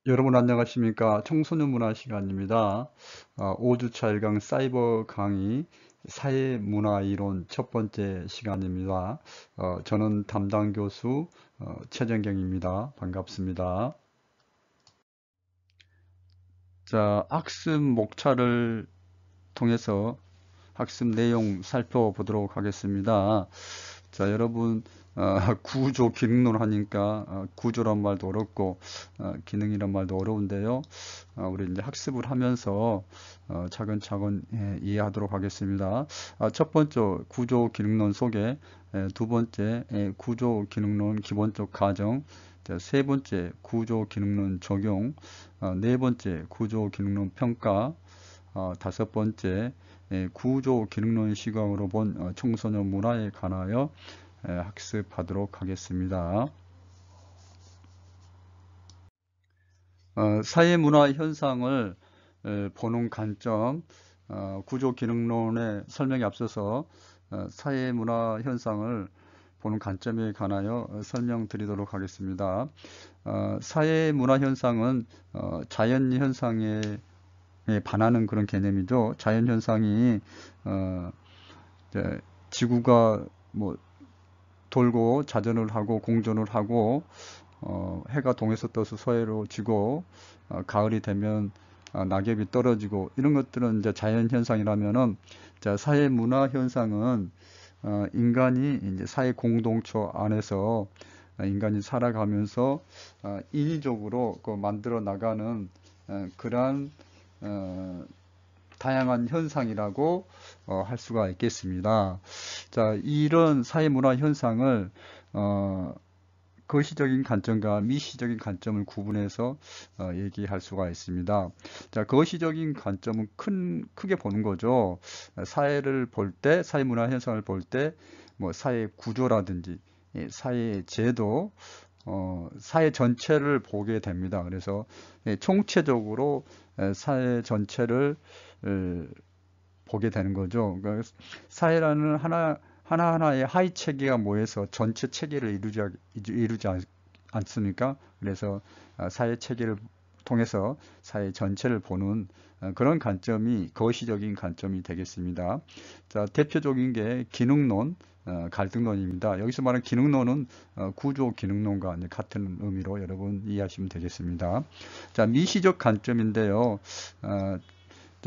여러분 안녕하십니까? 청소년 문화 시간입니다. 5주차 1강 사이버 강의 사회문화 이론 첫 번째 시간입니다. 저는 담당 교수 최정경입니다. 반갑습니다. 자, 학습 목차를 통해서 학습 내용 살펴보도록 하겠습니다. 자, 여러분, 구조 기능론 하니까 구조란 말도 어렵고 기능이란 말도 어려운데요. 우리 이제 학습을 하면서 차근차근 이해하도록 하겠습니다. 첫 번째 구조 기능론 소개, 두 번째 구조 기능론 기본적 가정, 자, 세 번째 구조 기능론 적용, 네 번째 구조 기능론 평가, 다섯 번째 구조 기능론 시각으로 본 청소년 문화에 관하여 학습하도록 하겠습니다. 사회문화 현상을 보는 관점, 구조 기능론의 설명에 앞서서 사회문화 현상을 보는 관점에 관하여 설명드리도록 하겠습니다. 사회문화 현상은 자연 현상에 반하는 그런 개념이죠. 자연 현상이 지구가 뭐 돌고 자전을 하고 공전을 하고 해가 동에서 떠서 서해로 지고 가을이 되면 낙엽이 떨어지고 이런 것들은 이제 자연 현상이라면은 사회 문화 현상은 인간이 이제 사회 공동체 안에서 인간이 살아가면서 인위적으로 만들어 나가는 그러한 다양한 현상이라고 할 수가 있겠습니다. 자, 이런 사회문화 현상을 거시적인 관점과 미시적인 관점을 구분해서 얘기할 수가 있습니다. 자, 거시적인 관점은 크게 보는 거죠. 사회를 볼 때, 사회문화 현상을 볼 때, 뭐 사회 구조라든지 사회 제도, 사회 전체를 보게 됩니다. 그래서 총체적으로 사회 전체를 보게 되는 거죠. 그러니까 사회라는 하나하나의 하위 체계가 모여서 전체 체계를 이루지 않습니까? 그래서 사회 체계를 통해서 사회 전체를 보는 그런 관점이 거시적인 관점이 되겠습니다. 자, 대표적인 게 기능론, 갈등론입니다. 여기서 말하는 기능론은 구조 기능론과 같은 의미로 여러분 이해하시면 되겠습니다. 자, 미시적 관점인데요.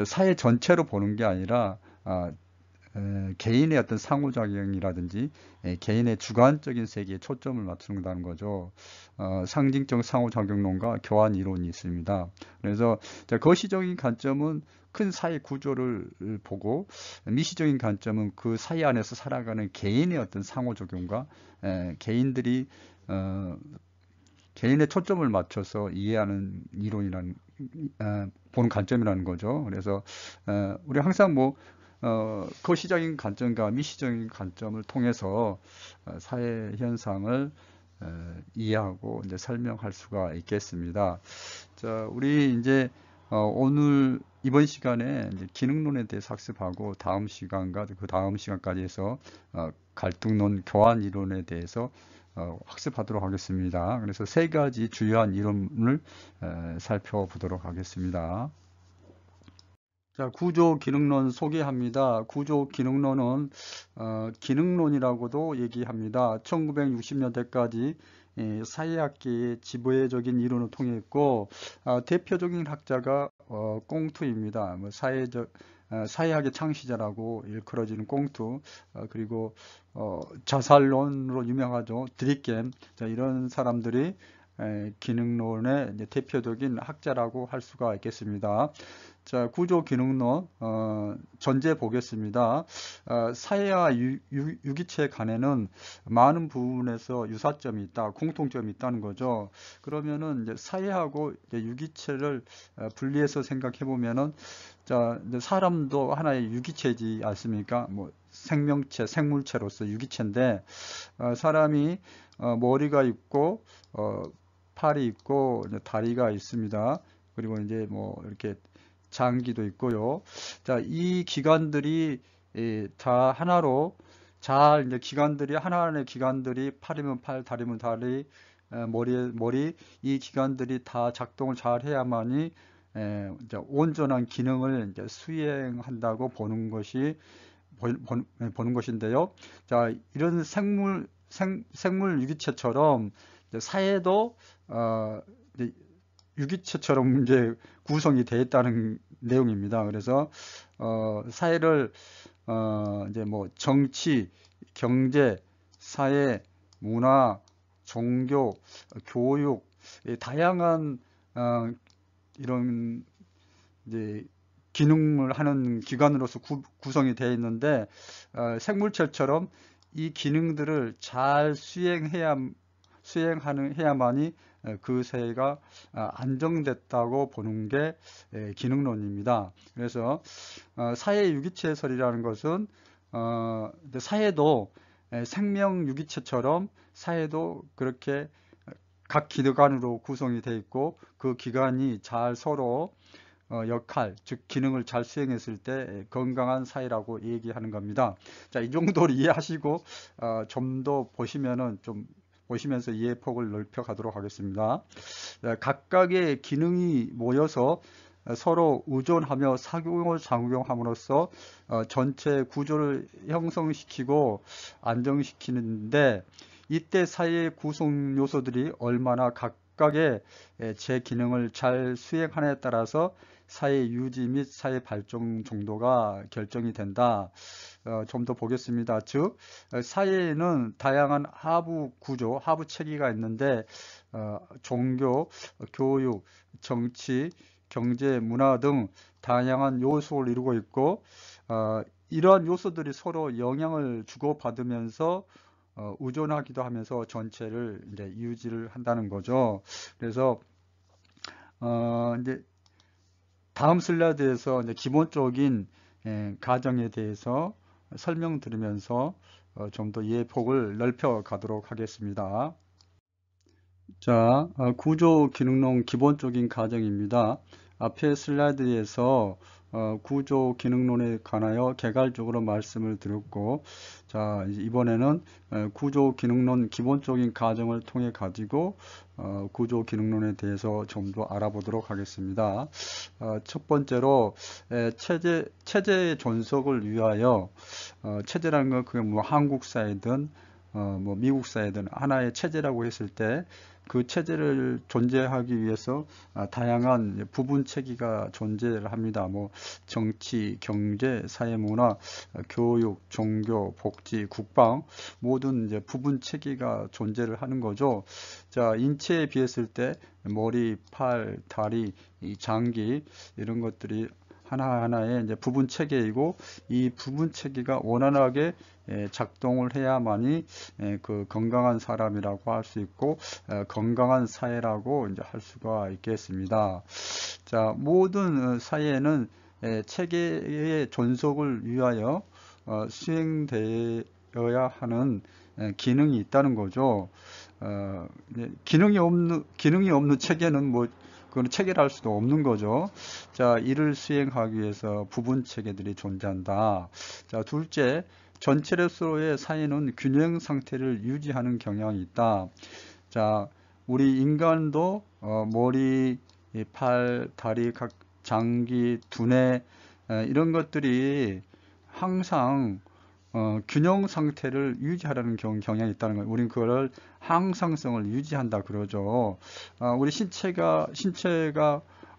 사회 전체로 보는 게 아니라 개인의 어떤 상호작용이라든지 개인의 주관적인 세계에 초점을 맞추는다는 거죠. 상징적 상호작용론과 교환 이론이 있습니다. 그래서 거시적인 관점은 큰 사회 구조를 보고 미시적인 관점은 그 사회 안에서 살아가는 개인의 어떤 상호작용과 개인들이 개인의 초점을 맞춰서 이해하는 이론이라는 보는 관점이라는 거죠. 그래서 우리 항상 거시적인 관점과 미시적인 관점을 통해서 사회 현상을 이해하고 이제 설명할 수가 있겠습니다. 자, 우리 이제 오늘 이번 시간에 이제 기능론에 대해서 학습하고 다음 시간과 그 다음 시간까지 해서 갈등론 교환 이론에 대해서 학습하도록 하겠습니다. 그래서 세 가지 주요한 이론을 살펴보도록 하겠습니다. 자, 구조 기능론 소개합니다. 구조 기능론은 기능론이라고도 얘기합니다. 1960년대까지 사회학계의 지배적인 이론을 통했고 대표적인 학자가 꽁투입니다. 사회학의 창시자라고 일컬어지는 꽁투, 그리고 자살론으로 유명하죠. 드리겜. 자, 이런 사람들이 기능론의 이제 대표적인 학자라고 할 수가 있겠습니다. 자, 구조 기능론 전제 보겠습니다. 사회와 유기체 간에는 많은 부분에서 유사점이 있다, 공통점이 있다는 거죠. 그러면은 이제 사회하고 이제 유기체를 분리해서 생각해 보면은 자, 이제 사람도 하나의 유기체지 않습니까? 뭐 생명체, 생물체로서 유기체인데 사람이 머리가 있고 팔이 있고 이제 다리가 있습니다. 그리고 이제 뭐 이렇게 장기도 있고요. 자, 이 기관들이 다 하나로 잘 이제 기관들이 하나하나의 기관들이 팔이면 팔, 다리면 다리, 머리 이 기관들이 다 작동을 잘 해야만이 이제 온전한 기능을 이제 수행한다고 보는 것인데요. 자, 이런 생물 유기체처럼 이제 사회도 이제 유기체처럼 이제 구성이 되어 있다는 내용입니다. 그래서 사회를 이제 뭐 정치, 경제, 사회, 문화, 종교, 교육, 다양한 이런 이제 기능을 하는 기관으로서 구성이 되어 있는데 생물체처럼 이 기능들을 잘 수행해야만이 그 사회가 안정됐다고 보는 게 기능론입니다. 그래서 사회 유기체설이라는 것은 사회도 생명 유기체처럼 사회도 그렇게 각 기관으로 구성이 되어 있고 그 기관이 잘 서로 역할, 즉 기능을 잘 수행했을 때 건강한 사회라고 얘기하는 겁니다. 자, 이 정도로 이해하시고 좀 더 보시면서 이해 폭을 넓혀 가도록 하겠습니다. 각각의 기능이 모여서 서로 의존하며 상호작용함으로써 전체 구조를 형성시키고 안정시키는데 이때 사회의 구성 요소들이 얼마나 각각의 제 기능을 잘 수행하느냐에 따라서 사회 유지 및 사회 발전 정도가 결정이 된다. 좀 더 보겠습니다. 즉, 사회에는 다양한 하부 구조, 하부 체계가 있는데 종교, 교육, 정치, 경제, 문화 등 다양한 요소를 이루고 있고 이러한 요소들이 서로 영향을 주고받으면서 의존하기도 하면서 전체를 이제 유지를 한다는 거죠. 그래서 이제 다음 슬라이드에서 이제 기본적인 가정에 대해서 설명드리면서 좀 더 이해 폭을 넓혀 가도록 하겠습니다. 자, 구조 기능론 기본적인 가정입니다. 앞에 슬라이드에서 구조 기능론에 관하여 개괄적으로 말씀을 드렸고, 자, 이번에는 구조 기능론 기본적인 가정을 통해 가지고 구조 기능론에 대해서 좀 더 알아보도록 하겠습니다. 첫 번째로 체제의 존속을 위하여 체제라는 건 그게 뭐 한국 사회든 뭐 미국 사회든 하나의 체제라고 했을 때 그 체제를 존재하기 위해서 다양한 부분 체계가 존재를 합니다. 뭐 정치, 경제, 사회, 문화, 교육, 종교, 복지, 국방 모든 이제 부분 체계가 존재를 하는 거죠. 자, 인체에 비했을 때 머리, 팔, 다리, 이 장기 이런 것들이 하나하나의 이제 부분 체계이고 이 부분 체계가 원활하게 작동을 해야만이 그 건강한 사람이라고 할 수 있고 건강한 사회라고 이제 할 수가 있겠습니다. 자, 모든 사회에는 체계의 존속을 위하여 수행되어야 하는 기능이 있다는 거죠. 기능이 없는 체계는 뭐 그건 체계를 수도 없는 거죠. 자, 이를 수행하기 위해서 부분 체계들이 존재한다. 자, 둘째, 전체로서의 사회는 균형 상태를 유지하는 경향이 있다. 자, 우리 인간도 머리, 팔, 다리, 장기, 두뇌 이런 것들이 항상 균형 상태를 유지하려는 경향이 있다는 거예요. 우리는 그걸 항상성을 유지한다 그러죠. 우리 신체가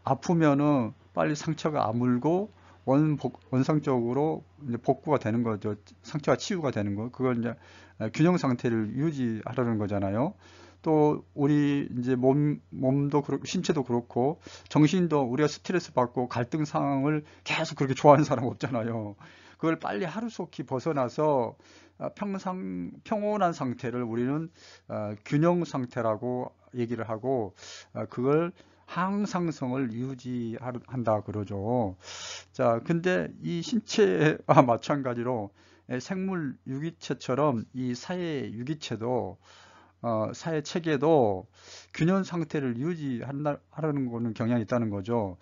아프면은 빨리 상처가 아물고 원상적으로 이제 복구가 되는 거죠. 상처가 치유가 되는 거. 그걸 이제 균형 상태를 유지하려는 거잖아요. 또 우리 이제 몸도 그렇고 신체도 그렇고 정신도 우리가 스트레스 받고 갈등 상황을 계속 그렇게 좋아하는 사람 없잖아요. 그걸 빨리 하루속히 벗어나서 평온한 상태를 우리는 균형 상태라고 얘기를 하고 그걸 항상성을 유지한다 그러죠. 자, 근데 이 신체와 마찬가지로 생물 유기체처럼 이 사회 유기체도 사회 체계도 균형 상태를 유지하려는 거는 경향이 있다는 거죠.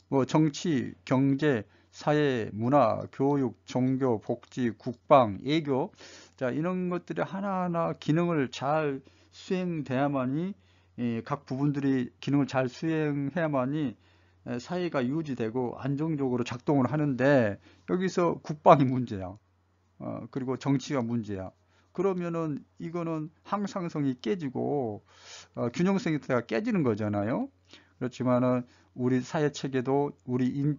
뭐 정치, 경제, 사회, 문화, 교육, 종교, 복지, 국방, 애교, 자, 이런 것들이 하나하나 기능을 잘 수행돼야만이 각 부분들이 기능을 잘 수행해야만이 사회가 유지되고 안정적으로 작동을 하는데 여기서 국방이 문제야. 그리고 정치가 문제야. 그러면은 이거는 항상성이 깨지고 균형 상태가 깨지는 거잖아요. 그렇지만은 우리 사회 체계도 우리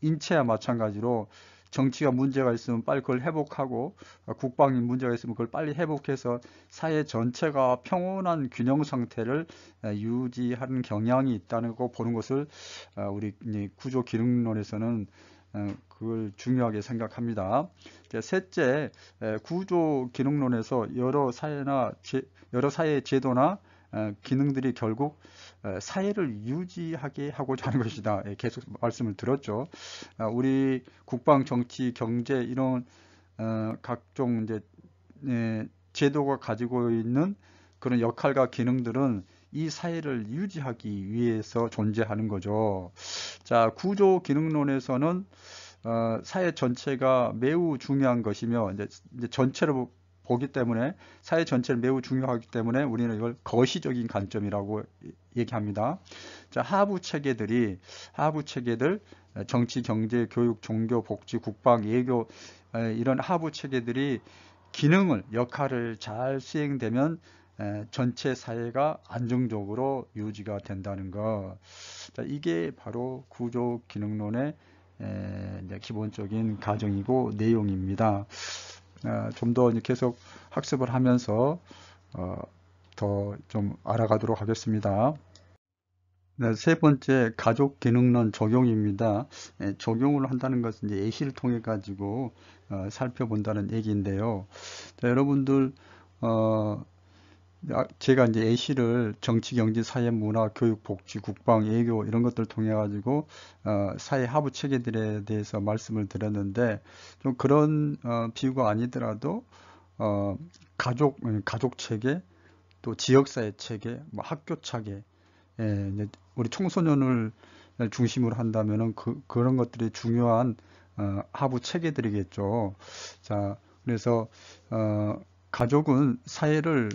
인체와 마찬가지로 정치가 문제가 있으면 빨리 그걸 회복하고 국방이 문제가 있으면 그걸 빨리 회복해서 사회 전체가 평온한 균형 상태를 유지하는 경향이 있다는 거 보는 것을 우리 구조 기능론에서는 그걸 중요하게 생각합니다. 셋째, 구조 기능론에서 여러 사회의 제도나 기능들이 결국 사회를 유지하게 하고자 하는 것이다. 계속 말씀을 들었죠. 우리 국방, 정치, 경제 이런 각종 이제 제도가 가지고 있는 그런 역할과 기능들은 이 사회를 유지하기 위해서 존재하는 거죠. 자, 구조 기능론에서는 사회 전체가 매우 중요한 것이며 이제 전체로 보기 때문에 사회 전체를 매우 중요하기 때문에 우리는 이걸 거시적인 관점이라고 얘기합니다. 자, 하부 체계들 정치, 경제, 교육, 종교, 복지, 국방, 외교 이런 하부 체계들이 역할을 잘 수행되면 전체 사회가 안정적으로 유지가 된다는 것. 자, 이게 바로 구조 기능론의 기본적인 가정이고 내용입니다. 좀 더 계속 학습을 하면서 더 좀 알아가도록 하겠습니다. 네, 세 번째 가족 기능론 적용입니다. 적용을 한다는 것은 이제 예시를 통해 가지고 살펴본다는 얘기인데요. 자, 여러분들 제가 이제 예시를 정치, 경제, 사회, 문화, 교육, 복지, 국방, 외교 이런 것들을 통해 가지고 사회 하부 체계들에 대해서 말씀을 드렸는데 좀 그런 비유가 아니더라도 가족 체계, 또 지역사회 체계, 뭐 학교 체계, 우리 청소년을 중심으로 한다면은 그런 것들이 중요한 하부 체계들이겠죠. 자, 그래서 가족은 사회를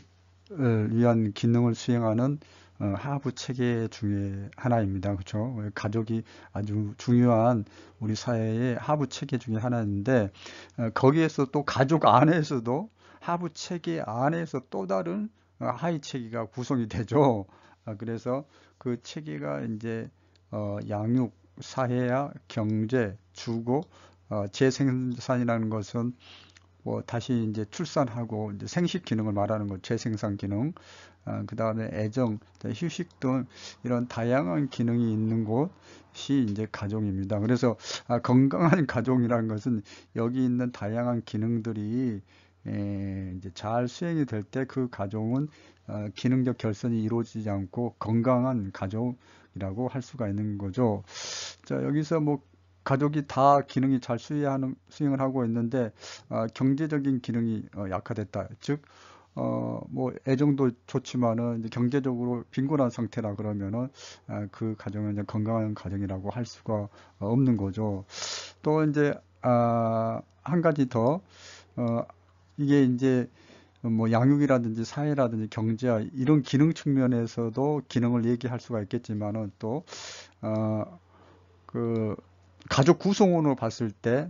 위한 기능을 수행하는 하부 체계 중에 하나입니다. 그렇죠? 가족이 아주 중요한 우리 사회의 하부 체계 중에 하나인데 거기에서 또 가족 안에서도 하부 체계 안에서 또 다른 하위 체계가 구성이 되죠. 그래서 그 체계가 이제 양육, 사회와 경제, 주거, 재생산이라는 것은 뭐 다시 이제 출산하고 이제 생식 기능을 말하는 거, 재생산 기능, 그 다음에 애정, 휴식 등 이런 다양한 기능이 있는 곳이 이제 가정입니다. 그래서 건강한 가정이라는 것은 여기 있는 다양한 기능들이 이제 잘 수행이 될 때 그 가정은 기능적 결손이 이루어지지 않고 건강한 가정이라고 할 수가 있는 거죠. 자, 여기서 뭐 가족이 다 기능이 잘 수행을 하고 있는데 경제적인 기능이 약화됐다. 즉, 뭐 애정도 좋지만은 이제 경제적으로 빈곤한 상태라 그러면은 그 가정은 이제 건강한 가정이라고 할 수가 없는 거죠. 또 이제 한 가지 더 이게 이제 뭐 양육이라든지 사회라든지 경제와 이런 기능 측면에서도 기능을 얘기할 수가 있겠지만은 또 그 가족 구성원으로 봤을 때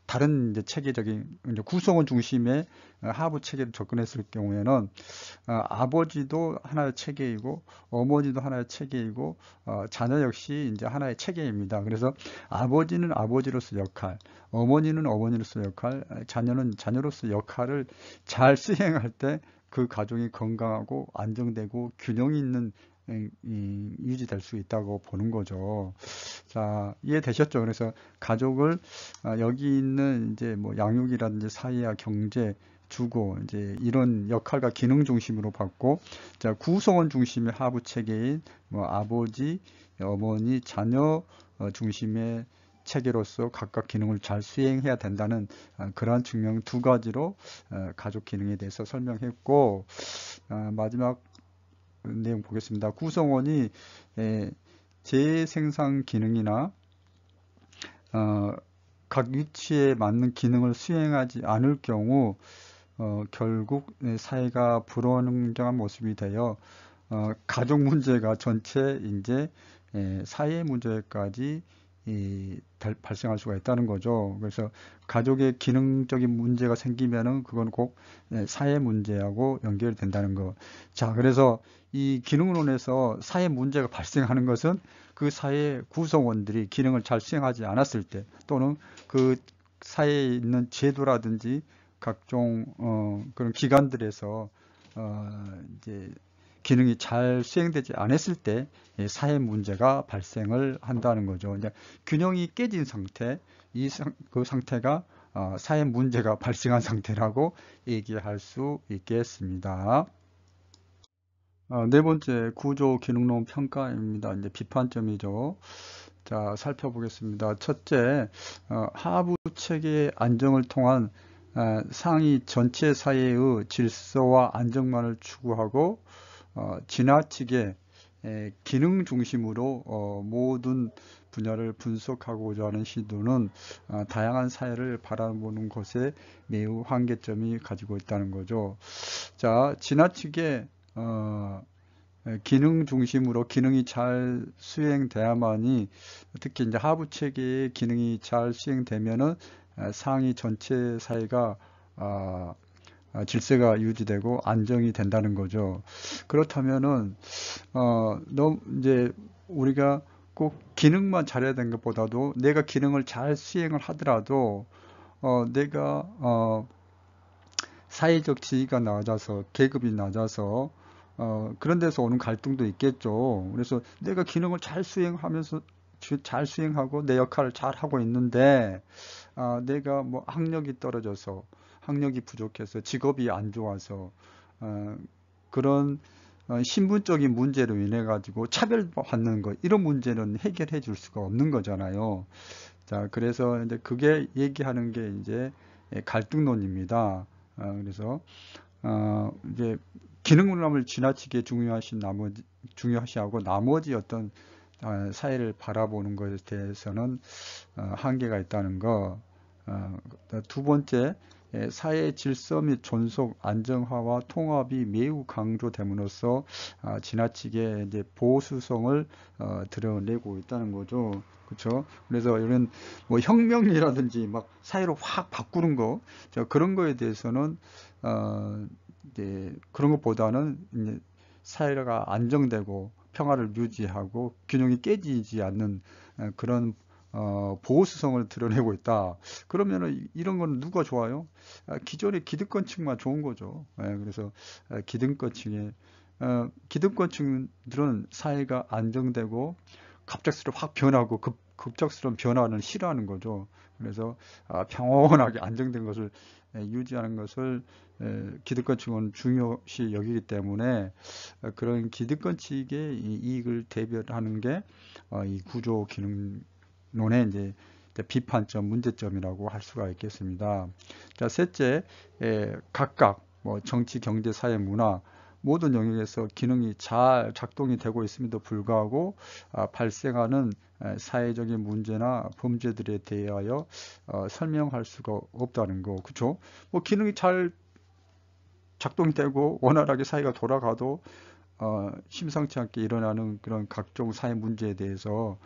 다른 이제 체계적인 이제 구성원 중심의 하부 체계를 접근했을 경우에는 아버지도 하나의 체계이고 어머니도 하나의 체계이고 자녀 역시 이제 하나의 체계입니다. 그래서 아버지는 아버지로서 역할, 어머니는 어머니로서 역할, 자녀는 자녀로서 역할을 잘 수행할 때 그 가정이 건강하고 안정되고 균형 있는 유지될 수 있다고 보는 거죠. 자, 이해되셨죠? 그래서 가족을 여기 있는 이제 뭐 양육이라든지 사회와 경제, 주거 이제 이런 역할과 기능 중심으로 봤고, 자, 구성원 중심의 하부 체계인 뭐 아버지, 어머니, 자녀 중심의 체계로서 각각 기능을 잘 수행해야 된다는 그러한 측면 두 가지로 가족 기능에 대해서 설명했고, 마지막 내용 보겠습니다. 구성원이 재생산 기능이나 각 위치에 맞는 기능을 수행하지 않을 경우 결국 사회가 불안정한 모습이 되어 가족 문제가 전체 이제 사회 문제까지 발생할 수가 있다는 거죠. 그래서 가족의 기능적인 문제가 생기면은 그건 꼭 사회 문제하고 연결된다는 거. 자, 그래서 이 기능론에서 사회 문제가 발생하는 것은 그 사회 구성원들이 기능을 잘 수행하지 않았을 때, 또는 그 사회에 있는 제도라든지 각종 그런 기관들에서 이제 기능이 잘 수행되지 않았을 때 사회 문제가 발생을 한다는 거죠. 이제 균형이 깨진 상태, 그 상태가 사회 문제가 발생한 상태라고 얘기할 수 있겠습니다. 네 번째, 구조 기능론 평가입니다. 이제 비판점이죠. 자, 살펴보겠습니다. 첫째, 하부 체계의 안정을 통한 상위 전체 사회의 질서와 안정만을 추구하고 지나치게 기능 중심으로 모든 분야를 분석하고자 하는 시도는 다양한 사회를 바라보는 것에 매우 한계점이 가지고 있다는 거죠. 자, 지나치게 기능 중심으로 기능이 잘 수행돼야만이, 특히 이제 하부 체계의 기능이 잘 수행되면은 상위 전체 사회가 질서가 유지되고 안정이 된다는 거죠. 그렇다면은 너무 이제 우리가 꼭 기능만 잘해야 되는 것보다도 내가 기능을 잘 수행을 하더라도 내가 사회적 지위가 낮아서 계급이 낮아서 그런 데서 오는 갈등도 있겠죠. 그래서 내가 기능을 잘 수행하고 내 역할을 잘 하고 있는데 내가 뭐 학력이 떨어져서 학력이 부족해서 직업이 안 좋아서 그런 신분적인 문제로 인해 가지고 차별받는 것, 이런 문제는 해결해 줄 수가 없는 거잖아요. 자, 그래서 이제 그게 얘기하는 게 이제 갈등론입니다. 그래서 이제 기능론을 지나치게 중요시하고 나머지 어떤 사회를 바라보는 것에 대해서는 한계가 있다는 거. 두 번째, 사회 질서 및 존속, 안정화와 통합이 매우 강조됨으로써 지나치게 이제 보수성을 드러내고 있다는 거죠. 그렇죠? 그래서 이런 뭐 혁명이라든지 막 사회를 확 바꾸는 거, 그런 거에 대해서는 이제 그런 것보다는 이제 사회가 안정되고 평화를 유지하고 균형이 깨지지 않는 그런 보호수성을 드러내고 있다. 그러면은 이런 건 누가 좋아요? 기존의 기득권층만 좋은 거죠. 그래서 기득권층들은 사회가 안정되고 갑작스럽게 확 변하고 급작스러운 변화는 싫어하는 거죠. 그래서 평온하게 안정된 것을 유지하는 것을 기득권층은 중요시 여기기 때문에 그런 기득권층의 이익을 대변하는 게 이 구조 기능론의 이제 비판점, 문제점이라고 할 수가 있겠습니다. 자, 셋째, 각각 뭐 정치, 경제, 사회, 문화 모든 영역에서 기능이 잘 작동이 되고 있음에도 불구하고 발생하는 사회적인 문제나 범죄들에 대하여 설명할 수가 없다는 거, 그렇죠? 뭐 기능이 잘 작동이 되고 원활하게 사회가 돌아가도 심상치 않게 일어나는 그런 각종 사회 문제에 대해서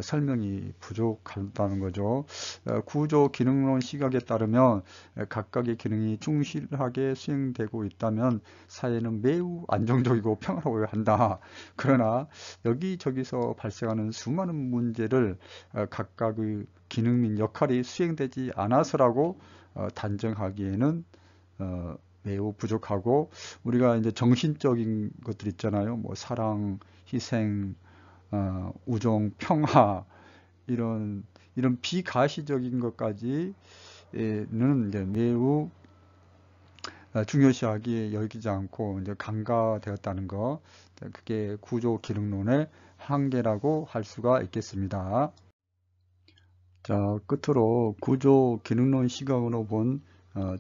설명이 부족하다는 거죠. 구조 기능론 시각에 따르면 각각의 기능이 충실하게 수행되고 있다면 사회는 매우 안정적이고 평화로워야 한다. 그러나 여기저기서 발생하는 수많은 문제를 각각의 기능 및 역할이 수행되지 않아서라고 단정하기에는 매우 부족하고, 우리가 이제 정신적인 것들 있잖아요. 뭐 사랑, 희생, 우정, 평화, 이런 비가시적인 것까지는 이제 매우 중요시하게 여기지 않고 이제 간과되었다는 거, 그게 구조 기능론의 한계라고 할 수가 있겠습니다. 자, 끝으로 구조 기능론 시각으로 본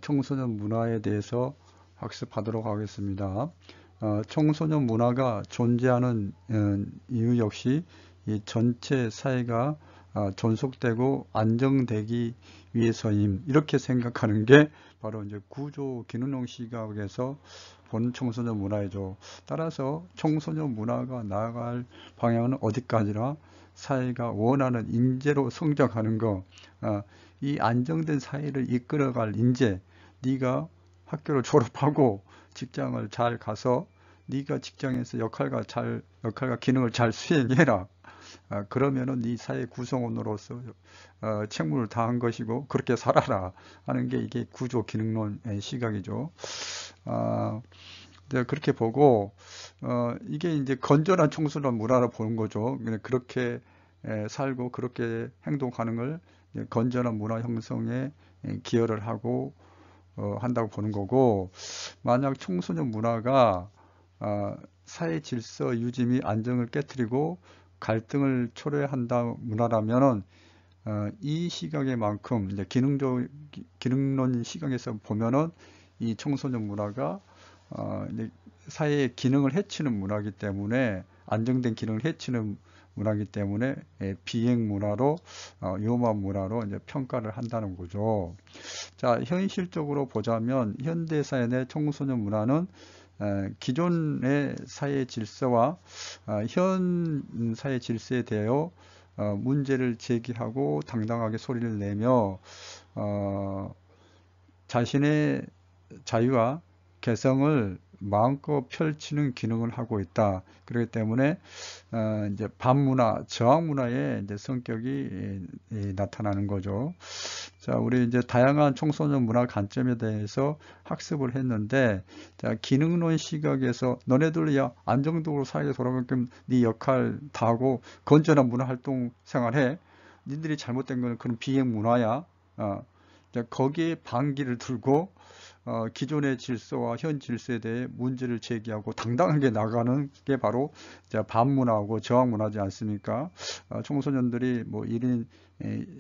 청소년 문화에 대해서 학습하도록 하겠습니다. 청소년 문화가 존재하는 이유 역시 이 전체 사회가 존속되고 안정되기 위해서임, 이렇게 생각하는 게 바로 이제 구조 기능론 시각에서 본 청소년 문화이죠. 따라서 청소년 문화가 나아갈 방향은 어디까지나 사회가 원하는 인재로 성장하는 거, 이 안정된 사회를 이끌어갈 인재, 네가 학교를 졸업하고 직장을 잘 가서 네가 직장에서 역할과 기능을 잘 수행해라. 그러면은 네 사회 구성원으로서 책무를 다한 것이고 그렇게 살아라 하는 게 이게 구조 기능론의 시각이죠. 네, 그렇게 보고 이게 이제 건전한 청소년 문화로 보는 거죠. 그렇게 살고 그렇게 행동하는 걸 건전한 문화 형성에 기여를 하고 한다고 보는 거고, 만약 청소년 문화가 사회 질서 유지 및 안정을 깨뜨리고 갈등을 초래한다 문화라면은 이 시각의 만큼 이제 기능론 시각에서 보면은 이 청소년 문화가 이제 사회의 기능을 해치는 문화이기 때문에, 안정된 기능을 해치는 문화이기 때문에 비행 문화로 위험한 문화로 이제 평가를 한다는 거죠. 자, 현실적으로 보자면 현대 사회 내 청소년 문화는 기존의 사회 질서와 현 사회 질서에 대하여 문제를 제기하고 당당하게 소리를 내며 자신의 자유와 개성을 마음껏 펼치는 기능을 하고 있다. 그렇기 때문에 이제 반문화, 저항 문화의 이제 성격이 나타나는 거죠. 자, 우리 이제 다양한 청소년 문화 관점에 대해서 학습을 했는데, 자, 기능론 시각에서 너네들 야 안정적으로 사회에 돌아가게끔 네 역할 다 하고 건전한 문화 활동 생활해. 니들이 잘못된 거는 그런 비행 문화야. 거기에 반기를 들고 기존의 질서와 현 질서에 대해 문제를 제기하고 당당하게 나가는 게 바로 반문화하고 저항문화지 않습니까? 청소년들이 뭐 1인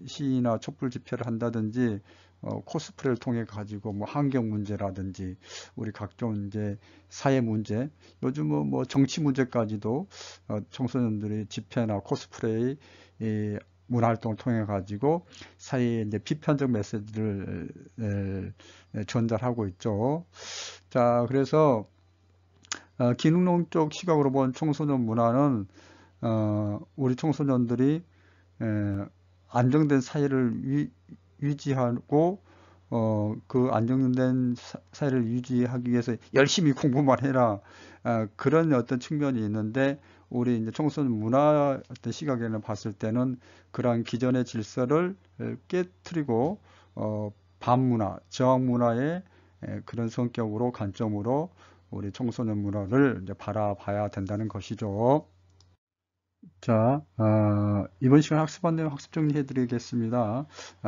시위나 촛불 집회를 한다든지 코스프레를 통해 가지고 뭐 환경 문제라든지 우리 각종 이제 사회 문제, 요즘은 뭐 정치 문제까지도 청소년들이 집회나 코스프레의 문화 활동을 통해 가지고 사회에 이제 비판적 메시지를 전달하고 있죠. 자, 그래서 기능론 쪽 시각으로 본 청소년 문화는 우리 청소년들이 안정된 사회를 유지하고 그 안정된 사회를 유지하기 위해서 열심히 공부만 해라, 그런 어떤 측면이 있는데, 우리 이제 청소년 문화 어떤 시각에는 봤을 때는 그러한 기존의 질서를 깨뜨리고 반문화, 저항 문화의 그런 성격으로 관점으로 우리 청소년 문화를 이제 바라봐야 된다는 것이죠. 자, 이번 시간 학습한 내용 학습 정리해 드리겠습니다.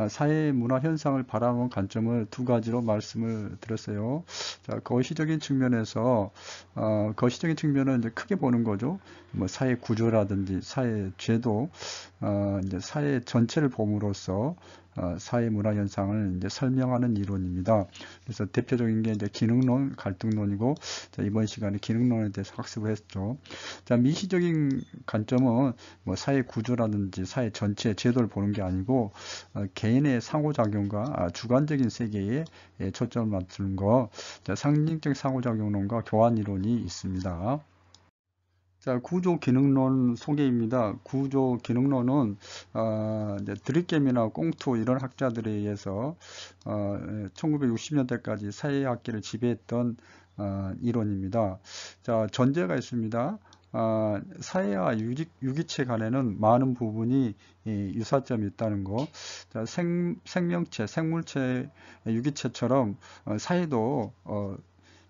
사회 문화 현상을 바라보는 관점을 두 가지로 말씀을 드렸어요. 자, 거시적인 측면에서, 거시적인 측면은 이제 크게 보는 거죠. 뭐 사회 구조라든지 사회 제도, 이제 사회 전체를 봄으로써 사회 문화 현상을 이제 설명하는 이론입니다. 그래서 대표적인 게 이제 기능론, 갈등론이고, 자, 이번 시간에 기능론에 대해서 학습을 했죠. 자, 미시적인 관점은 뭐 사회 구조라든지 사회 전체 제도를 보는 게 아니고 개인의 상호작용과 주관적인 세계에 초점을 맞추는 거, 자, 상징적 상호작용론과 교환 이론이 있습니다. 자, 구조 기능론 소개입니다. 구조 기능론은 이제 드립겜이나 꽁투 이런 학자들에 의해서 1960년대까지 사회학계를 지배했던 이론입니다. 자, 전제가 있습니다. 사회와 유기체 간에는 많은 부분이 유사점이 있다는 거. 자, 생명체, 생물체, 유기체처럼 사회도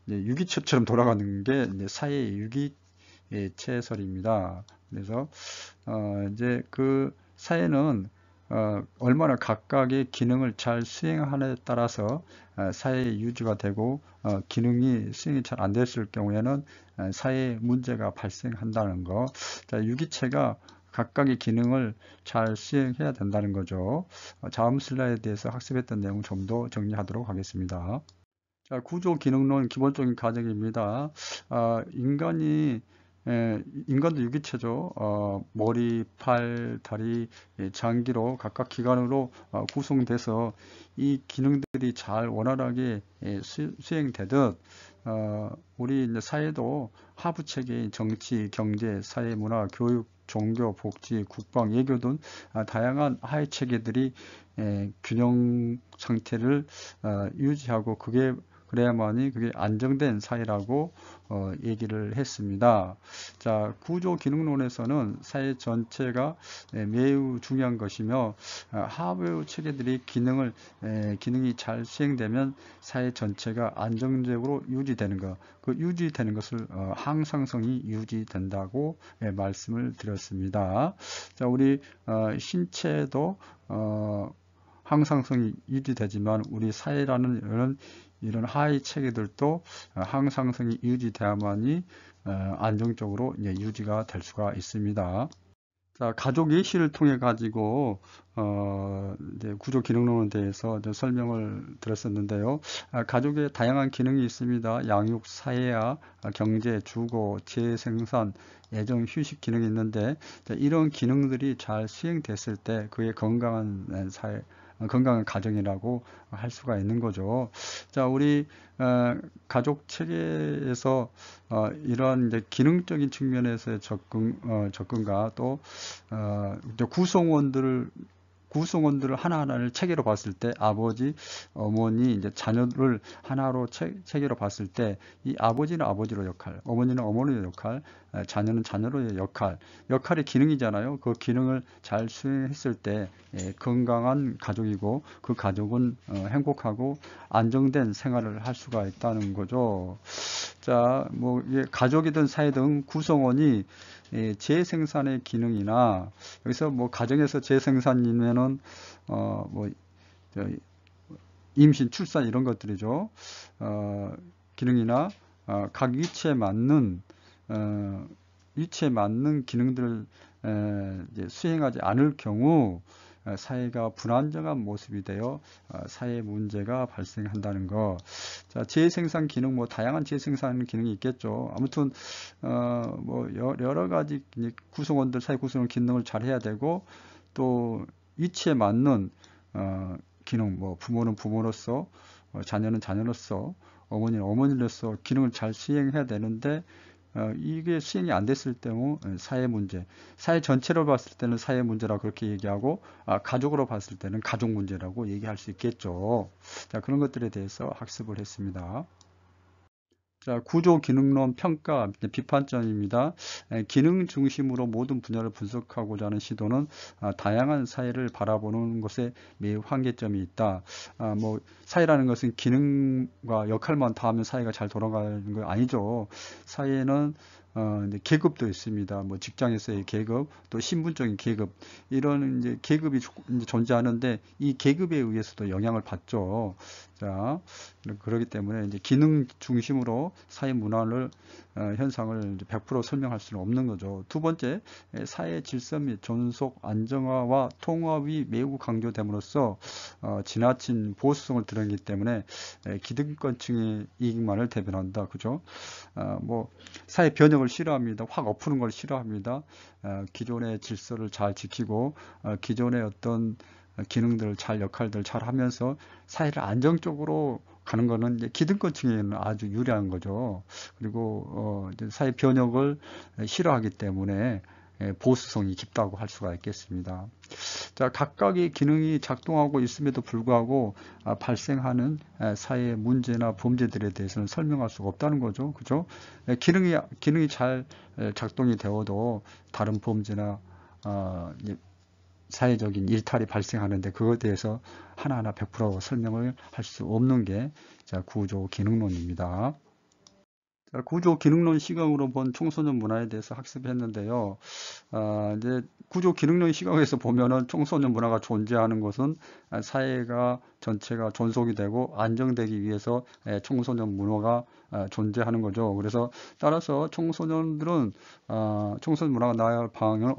유기체처럼 돌아가는 게 이제 사회의 유기체설입니다. 그래서 이제 그 사회는 얼마나 각각의 기능을 잘 수행하느냐에 따라서 사회의 유지가 되고 기능이 수행이 잘 안 됐을 경우에는 사회에 문제가 발생한다는 거. 자, 유기체가 각각의 기능을 잘 수행해야 된다는 거죠. 다음 슬라이드에서 학습했던 내용을 좀 더 정리하도록 하겠습니다. 자, 구조 기능론 기본적인 가정입니다. 인간도 유기체죠. 머리, 팔, 다리, 장기로 각각 기관으로 구성돼서 이 기능들이 잘 원활하게 수행되듯 우리 이제 사회도 하부 체계인 정치, 경제, 사회, 문화, 교육, 종교, 복지, 국방, 외교 등 다양한 하위 체계들이 균형 상태를 유지하고 그래야만이 그게 안정된 사회라고 얘기를 했습니다. 자, 구조 기능론에서는 사회 전체가 매우 중요한 것이며 하부 체계들이 기능이 잘 수행되면 사회 전체가 안정적으로 유지되는 것, 그 유지되는 것을 항상성이 유지된다고 말씀을 드렸습니다. 자, 우리 신체도 항상성이 유지되지만 우리 사회라는 이런 하위 체계들도 항상성이 유지돼야만이 안정적으로 유지가 될 수가 있습니다. 자, 가족 예시를 통해 가지고 이제 구조 기능론에 대해서 설명을 드렸었는데요. 가족에 다양한 기능이 있습니다. 양육, 사회화, 경제, 주거, 재생산, 애정, 휴식 기능이 있는데 이런 기능들이 잘 수행됐을 때 그게 건강한 가정이라고 할 수가 있는 거죠. 자, 우리 가족 체계에서 이러한 이제 기능적인 측면에서의 접근과 또 구성원들을 하나하나를 체계로 봤을 때 아버지, 어머니, 이제 자녀를 하나로 체계로 봤을 때 이 아버지는 아버지로 역할, 어머니는 어머니의 역할, 자녀는 자녀로의 역할이 기능이잖아요. 그 기능을 잘 수행했을 때 건강한 가족이고 그 가족은 행복하고 안정된 생활을 할 수가 있다는 거죠. 자, 뭐 가족이든 사회든 구성원이 재생산의 기능이나 여기서 뭐 가정에서 재생산이면은 뭐 임신, 출산 이런 것들이죠. 기능이나 각 위치에 맞는 기능들을 수행하지 않을 경우 사회가 불안정한 모습이 되어 사회 문제가 발생한다는 거. 자, 재생산 기능, 뭐 다양한 재생산 기능이 있겠죠. 아무튼 뭐 여러 가지 사회 구성원 기능을 잘 해야 되고 또 위치에 맞는 기능, 뭐 부모는 부모로서, 자녀는 자녀로서, 어머니는 어머니로서 기능을 잘 수행해야 되는데 이게 수행이 안 됐을 경우 사회 문제, 사회 전체로 봤을 때는 사회 문제라고 그렇게 얘기하고 가족으로 봤을 때는 가족 문제라고 얘기할 수 있겠죠. 자, 그런 것들에 대해서 학습을 했습니다. 자, 구조 기능론 평가 비판점입니다. 기능 중심으로 모든 분야를 분석하고자 하는 시도는 다양한 사회를 바라보는 것에 매우 한계점이 있다. 뭐 사회라는 것은 기능과 역할만 다 하면 사회가 잘 돌아가는 거 아니죠. 사회는 이제 계급도 있습니다. 뭐 직장에서의 계급, 또 신분적인 계급, 이런 이제 계급이 이제 존재하는데 이 계급에 의해서도 영향을 받죠. 자, 그렇기 때문에 이제 기능 중심으로 사회 문화를 현상을 100% 설명할 수는 없는 거죠. 두 번째, 사회 질서 및 존속 안정화와 통합이 매우 강조됨으로써 지나친 보수성을 드러내기 때문에 기득권층의 이익만을 대변한다. 그죠? 뭐 사회 변혁을 싫어합니다. 확 엎는 걸 싫어합니다. 기존의 질서를 잘 지키고 기존의 어떤 기능들 역할들 잘 하면서 사회를 안정적으로 가는 거는 이제 기득권층에는 아주 유리한 거죠. 그리고 사회 변혁을 싫어하기 때문에 보수성이 깊다고 할 수가 있겠습니다. 자, 각각의 기능이 작동하고 있음에도 불구하고 발생하는 사회 문제나 범죄들에 대해서는 설명할 수가 없다는 거죠. 그죠? 기능이 잘 작동이 되어도 다른 범죄나 사회적인 일탈이 발생하는데 그것에 대해서 하나하나 100% 설명을 할 수 없는 게 구조 기능론입니다. 자, 구조 기능론 시각으로 본 청소년 문화에 대해서 학습했는데요. 이제 구조 기능론 시각에서 보면은 청소년 문화가 존재하는 것은 사회가 전체가 존속이 되고 안정되기 위해서 청소년 문화가 존재하는 거죠. 그래서 따라서 청소년들은 청소년 문화가 나아갈 방향을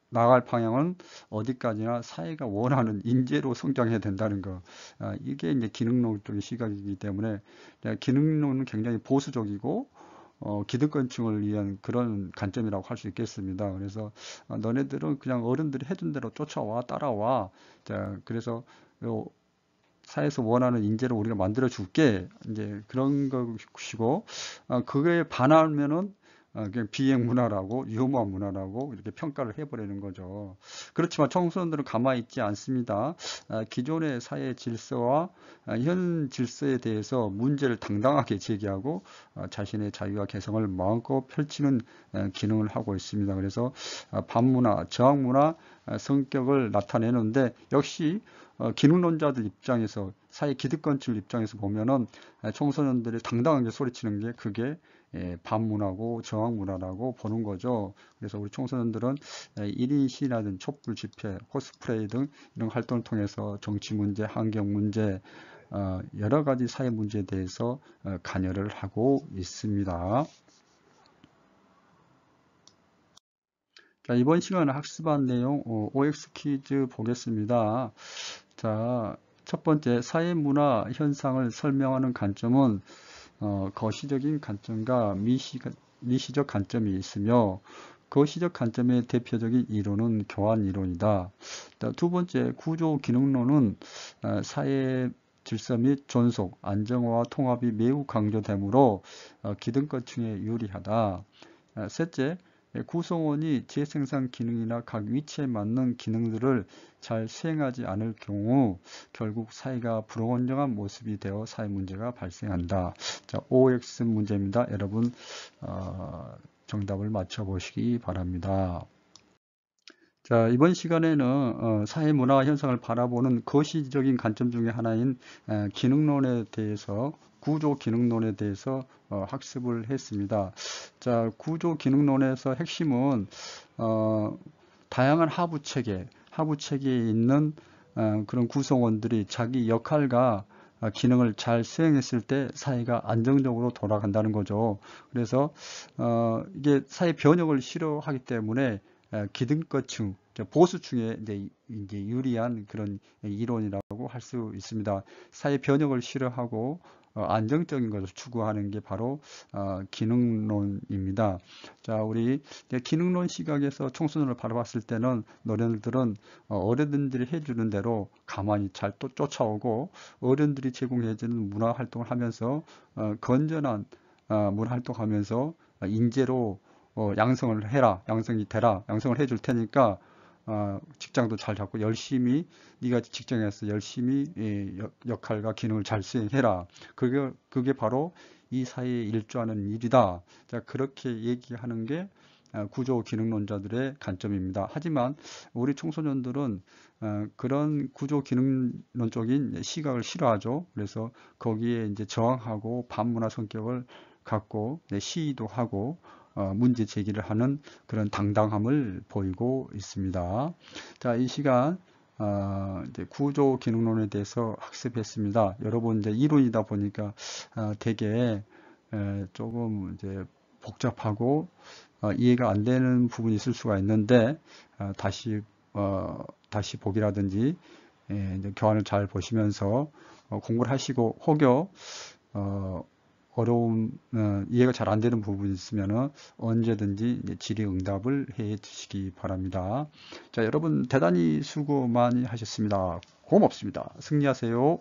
나갈 방향은 어디까지나 사회가 원하는 인재로 성장해야 된다는 거. 이게 이제 기능론적인 시각이기 때문에 기능론은 굉장히 보수적이고 기득권층을 위한 그런 관점이라고 할 수 있겠습니다. 그래서 너네들은 그냥 어른들이 해준 대로 쫓아와 따라와. 자, 그래서 요 사회에서 원하는 인재를 우리가 만들어 줄게. 이제 그런 것이고, 그거에 반하면은 그냥 비행 문화라고 유머한 문화라고 이렇게 평가를 해버리는 거죠. 그렇지만 청소년들은 가만히 있지 않습니다. 기존의 사회 질서와 현 질서에 대해서 문제를 당당하게 제기하고 자신의 자유와 개성을 마음껏 펼치는 기능을 하고 있습니다. 그래서 반문화, 저항문화 성격을 나타내는데 역시 기능론자들 입장에서 사회 기득권층 입장에서 보면은 청소년들이 당당하게 소리치는 게 그게 반문화고 저항문화라고 보는 거죠. 그래서 우리 청소년들은 1인 시위라든 촛불 집회, 코스프레이 등 이런 활동을 통해서 정치 문제, 환경 문제, 여러 가지 사회 문제에 대해서 관여를 하고 있습니다. 자, 이번 시간에 학습한 내용 OX 퀴즈 보겠습니다. 자, 첫 번째 사회문화 현상을 설명하는 관점은 거시적인 관점과 미시적 관점이 있으며 거시적 관점의 대표적인 이론은 교환 이론이다. 두 번째 구조 기능론은 사회 질서 및 존속, 안정화와 통합이 매우 강조되므로 기득권층에 유리하다. 셋째, 구성원이 재생산 기능이나 각 위치에 맞는 기능들을 잘 수행하지 않을 경우 결국 사회가 불안정한 모습이 되어 사회 문제가 발생한다. 자, OX 문제입니다. 여러분 정답을 맞춰보시기 바랍니다. 자, 이번 시간에는 사회 문화 현상을 바라보는 거시적인 관점 중에 하나인 기능론에 대해서 구조 기능론에 대해서 학습을 했습니다. 자, 구조 기능론에서 핵심은 다양한 하부 체계에 있는 그런 구성원들이 자기 역할과 기능을 잘 수행했을 때 사회가 안정적으로 돌아간다는 거죠. 그래서 이게 사회 변혁을 싫어하기 때문에 기득권층, 보수층에 이제 유리한 그런 이론이라고 할 수 있습니다. 사회 변혁을 싫어하고 안정적인 것을 추구하는 게 바로 기능론입니다. 자, 우리 기능론 시각에서 청소년을 바라봤을 때는 너네들은 어른들이 해주는 대로 가만히 잘 또 쫓아오고 어른들이 제공해주는 문화 활동을 하면서 건전한 문화 활동하면서 인재로 양성을 해라, 양성이 되라, 양성을 해줄 테니까 직장도 잘 잡고 열심히 네가 직장에서 열심히 역할과 기능을 잘 수행해라. 그게 바로 이 사회에 일조하는 일이다. 자, 그렇게 얘기하는 게 구조 기능론자들의 관점입니다. 하지만 우리 청소년들은 그런 구조 기능론적인 시각을 싫어하죠. 그래서 거기에 이제 저항하고 반문화 성격을 갖고 시위도 하고 문제 제기를 하는 그런 당당함을 보이고 있습니다. 자, 이 시간 이제 구조 기능론에 대해서 학습했습니다. 여러분 이제 이론이다 보니까 되게 조금 이제 복잡하고 이해가 안 되는 부분이 있을 수가 있는데 다시 보기라든지 이제 교환을 잘 보시면서 공부를 하시고 혹여 어려움, 이해가 잘 안 되는 부분이 있으면 언제든지 질의응답을 해 주시기 바랍니다. 자, 여러분 대단히 수고 많이 하셨습니다. 고맙습니다. 승리하세요.